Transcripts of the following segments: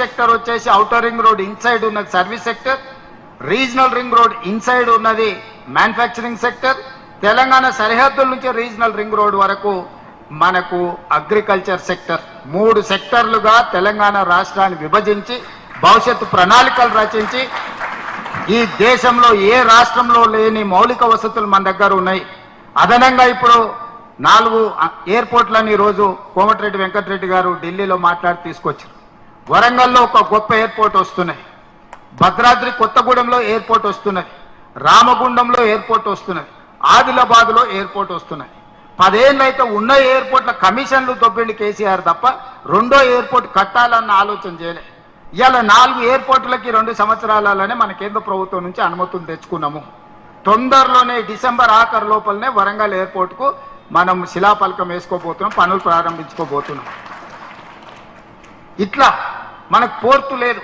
Sector వచ్చేసి outer ring road inside ఉన్నది service sector, regional ring road inside ఉన్నది manufacturing sector, Telangana సరిహద్దుల నుంచి రీజనల్ రింగ్ రోడ్ వరకు మనకు అగ్రికల్చర్ సెక్టర్. 3 సెక్టర్లుగా తెలంగాణ రాష్ట్రాన్ని విభజించి భవిష్యత్తు ప్రణాళికలు రచించి ఈ దేశంలో ఏ రాష్ట్రంలో లేని మౌలిక వసతులు మన దగ్గర ఉన్నాయి. అదనంగా ఇప్పుడు 4 ఎయిర్పోర్ట్లని ఈరోజు కోమటిరెడ్డి వెంకటరెడ్డి గారు ఢిల్లీలో మాట్లాడి తీసుకొచ్చారు. వరంగల్లో ఒక గొప్ప ఎయిర్పోర్ట్ వస్తున్నాయి, భద్రాద్రి కొత్తగూడెంలో ఎయిర్పోర్ట్ వస్తున్నది, రామగుండంలో ఎయిర్పోర్ట్ వస్తున్నది, ఆదిలాబాద్లో ఎయిర్పోర్ట్ వస్తున్నది. 10 ఏళ్ళు అయితే ఉన్న ఎయిర్పోర్ట్ల కమిషన్లు దొబ్బిండి కేసీఆర్ తప్ప రెండో ఎయిర్పోర్ట్ కట్టాలన్న ఆలోచన చేయలే. ఇవాళ 4 ఎయిర్పోర్టులకి 2 సంవత్సరాలనే మన కేంద్ర ప్రభుత్వం నుంచి అనుమతులు తెచ్చుకున్నాము. తొందరలోనే డిసెంబర్ ఆఖరు లోపలనే వరంగల్ ఎయిర్పోర్ట్కు మనం శిలాఫలకం వేసుకోబోతున్నాం, పనులు ప్రారంభించుకోబోతున్నాం. ఇట్లా మనకు పోర్టు లేదు,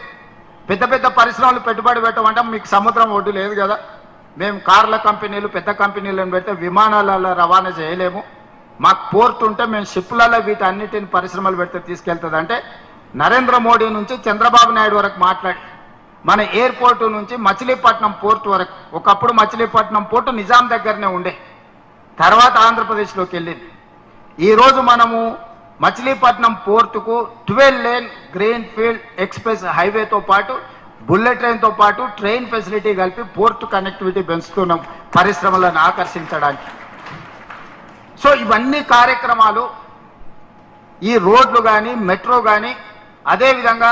పెద్ద పెద్ద పరిశ్రమలు పెట్టుబడి పెట్టమంటే మీకు సముద్రం ఒడ్డు లేదు కదా. మేము కార్ల కంపెనీలు పెద్ద కంపెనీలను పెడితే విమానాలలో రవాణా చేయలేము. మాకు పోర్ట్ ఉంటే మేము షిప్లలో వీటన్నిటిని పరిశ్రమలు పెడితే తీసుకెళ్తుంది అంటే నరేంద్ర మోడీ నుంచి చంద్రబాబు నాయుడు వరకు మాట్లాడి మన ఎయిర్పోర్టు నుంచి మచిలీపట్నం పోర్టు వరకు, ఒకప్పుడు మచిలీపట్నం పోర్టు నిజాం దగ్గరనే ఉండే, తర్వాత ఆంధ్రప్రదేశ్లోకి వెళ్ళింది. ఈరోజు మనము మచిలీపట్నం పోర్టుకు 12 లేన్ గ్రీన్ ఫీల్డ్ ఎక్స్ప్రెస్ హైవేతో పాటు బుల్లెట్ ట్రైన్తో పాటు ట్రైన్ ఫెసిలిటీ కలిపి పోర్టు కనెక్టివిటీ పెంచుతున్నాం పరిశ్రమలను ఆకర్షించడానికి. సో ఇవన్నీ కార్యక్రమాలు ఈ రోడ్లు కానీ మెట్రో కానీ, అదేవిధంగా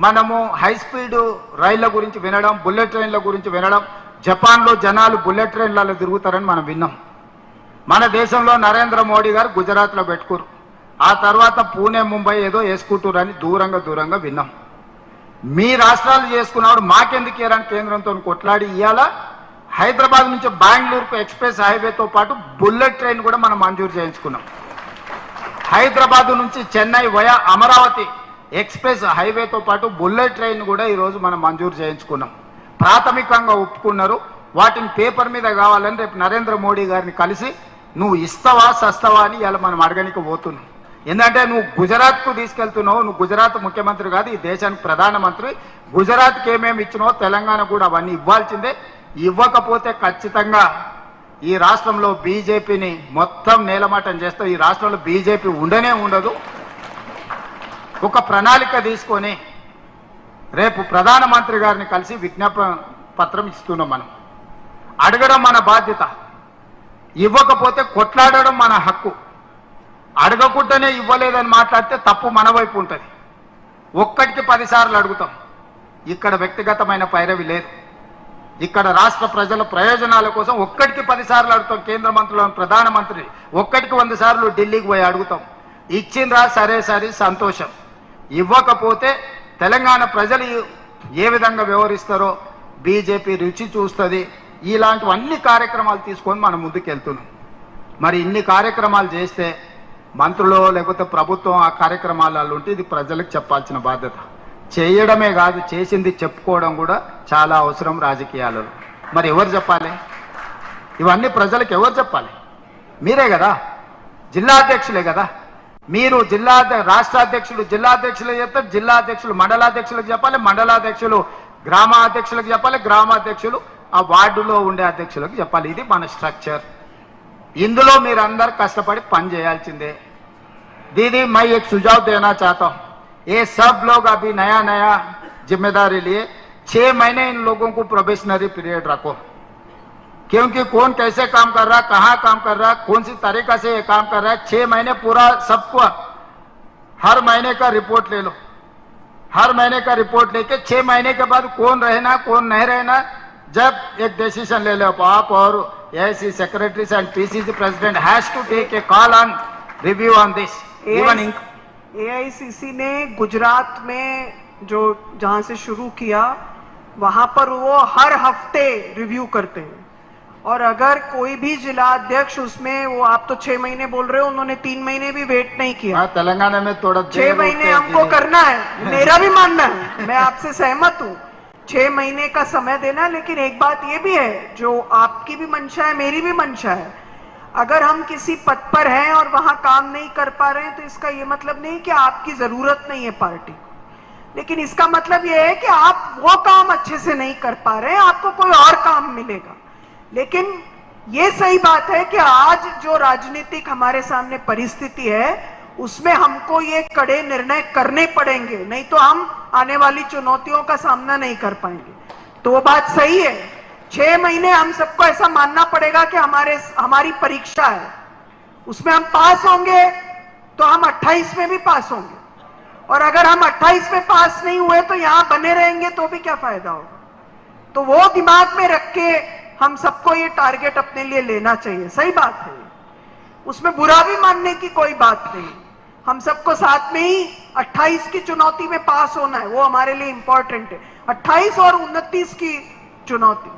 మనము హై స్పీడ్ రైళ్ల గురించి వినడం, బుల్లెట్ ట్రైన్ల గురించి వినడం. జపాన్లో జనాలు బుల్లెట్ ట్రైన్లలో తిరుగుతారని మనం విన్నాం. మన దేశంలో నరేంద్ర మోడీ గారు గుజరాత్లో పెట్టుకోరు, ఆ తర్వాత పూణే ముంబై ఏదో వేసుకుంటారని దూరంగా విన్నాం. మీ రాష్ట్రాలు చేసుకున్నప్పుడు మాకెందుకు ఇయ్యారని కేంద్రంతో కొట్లాడి ఇవాళ హైదరాబాద్ నుంచి బెంగళూరుకు ఎక్స్ప్రెస్ హైవేతో పాటు బుల్లెట్ ట్రైన్ కూడా మనం మంజూరు చేయించుకున్నాం. హైదరాబాద్ నుంచి చెన్నై వయా అమరావతి ఎక్స్ప్రెస్ హైవేతో పాటు బుల్లెట్ ట్రైన్ కూడా ఈరోజు మనం మంజూరు చేయించుకున్నాం. ప్రాథమికంగా ఒప్పుకున్నారు. వాటిని పేపర్ మీద కావాలని రేపు నరేంద్ర మోడీ గారిని కలిసి నువ్వు ఇస్తావా సస్తావా అని ఇలా మనం అడగనికి పోతున్నాం. ఎందుకంటే నువ్వు గుజరాత్కు తీసుకెళ్తున్నావు, నువ్వు గుజరాత్ ముఖ్యమంత్రి కాదు, ఈ దేశానికి ప్రధానమంత్రి. గుజరాత్కి ఏమేమి ఇచ్చినావో తెలంగాణ కూడా అవన్నీ ఇవ్వాల్సిందే. ఇవ్వకపోతే ఖచ్చితంగా ఈ రాష్ట్రంలో బీజేపీని మొత్తం నేలమాటం చేస్తావు. ఈ రాష్ట్రంలో బీజేపీ ఉండనే ఉండదు. ఒక ప్రణాళిక తీసుకొని రేపు ప్రధానమంత్రి గారిని కలిసి విజ్ఞాపన పత్రం ఇస్తున్నాం. మనం అడగడం మన బాధ్యత, ఇవ్వకపోతే కొట్లాడడం మన హక్కు. అడగకుండానే ఇవ్వలేదని మాట్లాడితే తప్పు మన వైపు ఉంటుంది. ఒక్కటికి 10 సార్లు అడుగుతాం. ఇక్కడ వ్యక్తిగతమైన పైరవి లేదు. ఇక్కడ రాష్ట్ర ప్రజల ప్రయోజనాల కోసం ఒక్కటికి 10 సార్లు అడుగుతాం. కేంద్ర మంత్రులను ప్రధానమంత్రి ఒక్కటికి 100 సార్లు ఢిల్లీకి పోయి అడుగుతాం. ఇచ్చిండ్రా సరే సంతోషం. ఇవ్వకపోతే తెలంగాణ ప్రజలు ఏ విధంగా వ్యవహరిస్తారో బీజేపీ రుచి చూస్తుంది. ఇలాంటివన్నీ కార్యక్రమాలు తీసుకొని మనం ముందుకు వెళ్తున్నాం. మరి ఇన్ని కార్యక్రమాలు చేస్తే మంత్రులు లేకపోతే ప్రభుత్వం ఆ కార్యక్రమాలలో ఉంటే ఇది ప్రజలకు చెప్పాల్సిన బాధ్యత. చేయడమే కాదు, చేసింది చెప్పుకోవడం కూడా చాలా అవసరం రాజకీయాలలో. మరి ఎవరు చెప్పాలి? ఇవన్నీ ప్రజలకు ఎవరు చెప్పాలి? మీరే కదా, జిల్లా అధ్యక్షులే కదా. మీరు రాష్ట్ర అధ్యక్షులు జిల్లా అధ్యక్షులకు చెప్తారు, జిల్లా అధ్యక్షులు మండలాధ్యక్షులకు చెప్పాలి, మండలాధ్యక్షులు గ్రామాధ్యక్షులకు చెప్పాలి, గ్రామాధ్యక్షులు ఆ వార్డులో ఉండే అధ్యక్షులకు చెప్పాలి. ఇది మన స్ట్రక్చర్. ఇందులో మీరందరూ కష్టపడి పని చేయాల్సిందే. दीदी मैं एक सुझाव देना चाहता हूँ, ये सब लोग अभी नया जिम्मेदारी लिए 6 महीने इन लोगों को प्रोबेशनरी पीरियड रखो, क्योंकि कौन कैसे काम कर रहा, कहाँ काम कर रहा, कौन सी तरीका से ये काम कर रहा है. 6 महीने पूरा सबको हर महीने का रिपोर्ट ले लो. हर महीने का रिपोर्ट लेके 6 महीने के बाद कौन रहना कौन नहीं रहना, जब एक डिसीजन ले लो आप. और AIC secretaries and PCC president has to take a call on review on this. AICC ने गुजरात में जो जहां से शुरू किया वहां पर वो हर हफ्ते रिव्यू करते हैं. और अगर कोई भी जिला अध्यक्ष उसमें वो आप तो 6 महीने बोल रहे हो, उन्होंने 3 महीने भी वेट नहीं किया. तेलंगाना में थोड़ा 6 महीने हमको करना है, मेरा भी मानना है, मैं आपसे सहमत हूँ. 6 महीने का समय देना. लेकिन एक बात ये भी है, जो आपकी भी मंशा है मेरी भी मंशा है, अगर हम किसी पद पर हैं और वहां काम नहीं कर पा रहे हैं तो इसका ये मतलब नहीं कि आपकी जरूरत नहीं है पार्टी को. लेकिन इसका मतलब ये है कि आप वो काम अच्छे से नहीं कर पा रहे हैं, आपको कोई और काम मिलेगा। लेकिन ये सही बात है कि आज जो राजनीतिक हमारे सामने परिस्थिति है उसमें हमको ये कड़े निर्णय करने पड़ेंगे, नहीं तो हम आने वाली चुनौतियों का सामना नहीं कर पाएंगे। तो वो बात सही है, 6 महीने हम सबको ऐसा मानना पड़ेगा कि हमारी परीक्षा है, उसमें हम पास होंगे तो हम 28 में भी पास होंगे, और अगर हम 28 में पास नहीं हुए तो यहां बने रहेंगे तो भी क्या फायदा होगा। तो वो दिमाग में रख के हम सबको ये टारगेट अपने लिए लेना चाहिए। सही बात है, उसमें बुरा भी मानने की कोई बात नहीं। हम सबको साथ में ही 28 की चुनौती में पास होना है, वो हमारे लिए इंपॉर्टेंट है। 28 और 29 की चुनौती,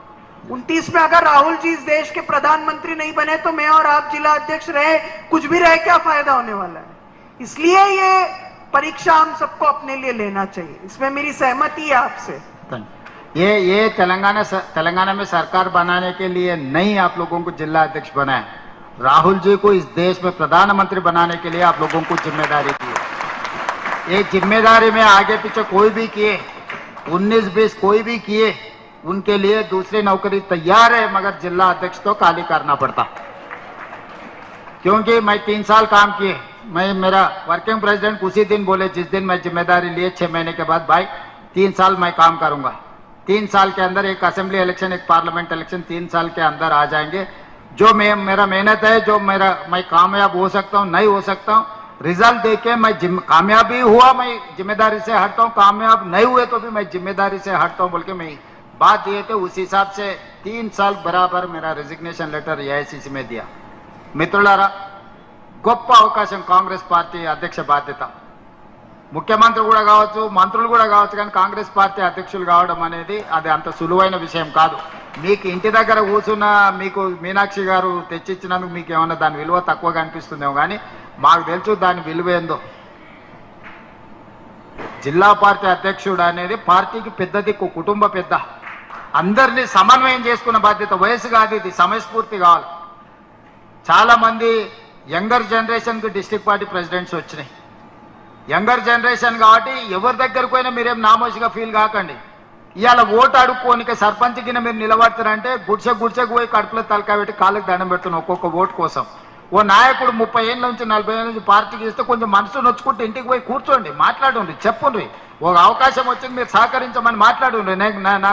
29 में अगर राहुल जी इस देश के प्रधानमंत्री नहीं बने तो मैं और आप जिला अध्यक्ष रहे, कुछ भी रहे, क्या फायदा होने वाला है। इसलिए ये परीक्षा हम सबको अपने लिए लेना चाहिए, इसमें मेरी सहमति है आपसे। ये तेलंगाना में सरकार बनाने के लिए नहीं आप लोगों को जिला अध्यक्ष बनाए, राहुल जी को इस देश में प्रधानमंत्री बनाने के लिए आप लोगों को जिम्मेदारी दी है। ये जिम्मेदारी में आगे पीछे कोई भी किए, 19-20 कोई भी किए, उनके लिए दूसरी नौकरी तैयार है, मगर जिला अध्यक्ष तो खाली करना पड़ता। क्योंकि मैं 3 साल काम किए, मेरा वर्किंग प्रेसिडेंट उसी दिन बोले जिस दिन मैं जिम्मेदारी लिए 6 महीने के बाद, भाई 3 साल मैं काम करूंगा, 3 साल के अंदर एक असेंबली इलेक्शन, एक पार्लियामेंट इलेक्शन 3 साल के अंदर आ जाएंगे। जो मेरा मेहनत है, जो मैं कामयाब हो सकता हूँ, नहीं हो सकता हूँ, रिजल्ट देके मैं कामयाब भी हुआ मैं जिम्मेदारी से हटता हूँ, कामयाब नहीं हुए तो भी मैं जिम्मेदारी से हटता हूँ बोल के मैं बात दिए थे। उस हिसाब से 3 साल बराबर मेरा रेजिग्नेशन लेटर AICC में दिया। మిత్రులారా, గొప్ప అవకాశం కాంగ్రెస్ పార్టీ అధ్యక్ష బాధ్యత. ముఖ్యమంత్రి కూడా కావచ్చు, మంత్రులు కూడా కావచ్చు, కానీ కాంగ్రెస్ పార్టీ అధ్యక్షులు కావడం అనేది అది అంత సులువైన విషయం కాదు. మీకు ఇంటి దగ్గర కూర్చున్న మీకు మీనాక్షి గారు తెచ్చిచ్చినందుకు మీకు ఏమన్నా దాని విలువ తక్కువగా అనిపిస్తుందేమో, కానీ మాకు తెలుసు దాని విలువ ఏందో. జిల్లా పార్టీ అధ్యక్షుడు అనేది పార్టీకి పెద్ద దిక్కు, కుటుంబ పెద్ద, అందరినీ సమన్వయం చేసుకున్న బాధ్యత. వయసు కాదు ఇది, సమయస్ఫూర్తి కావాలి. చాలా మంది యంగర్ జనరేషన్కి డిస్ట్రిక్ట్ పార్టీ ప్రెసిడెంట్స్ వచ్చినాయి. యంగర్ జనరేషన్ కాబట్టి ఎవరి దగ్గరకు పోయినా మీరేం నామోషిగా ఫీల్ కాకండి. ఇవాళ ఓటు అడుక్కోనికే సర్పంచ్ కింద మీరు నిలబడతారంటే గుడిసెకు పోయి కడుపులో తలకాయ పెట్టి కాళ్ళకి దండం పెడుతున్నాం ఒక్కొక్క ఓటు కోసం. ఓ నాయకుడు 30 ఏళ్ళ నుంచి 40 ఏళ్ళ నుంచి పార్టీకి ఇస్తే కొంచెం మనసు నొచ్చుకుంటే ఇంటికి పోయి కూర్చోండి, మాట్లాడండి, చెప్పుండ్రి. ఒక అవకాశం వచ్చింది మీరు సహకరించమని మాట్లాడండి.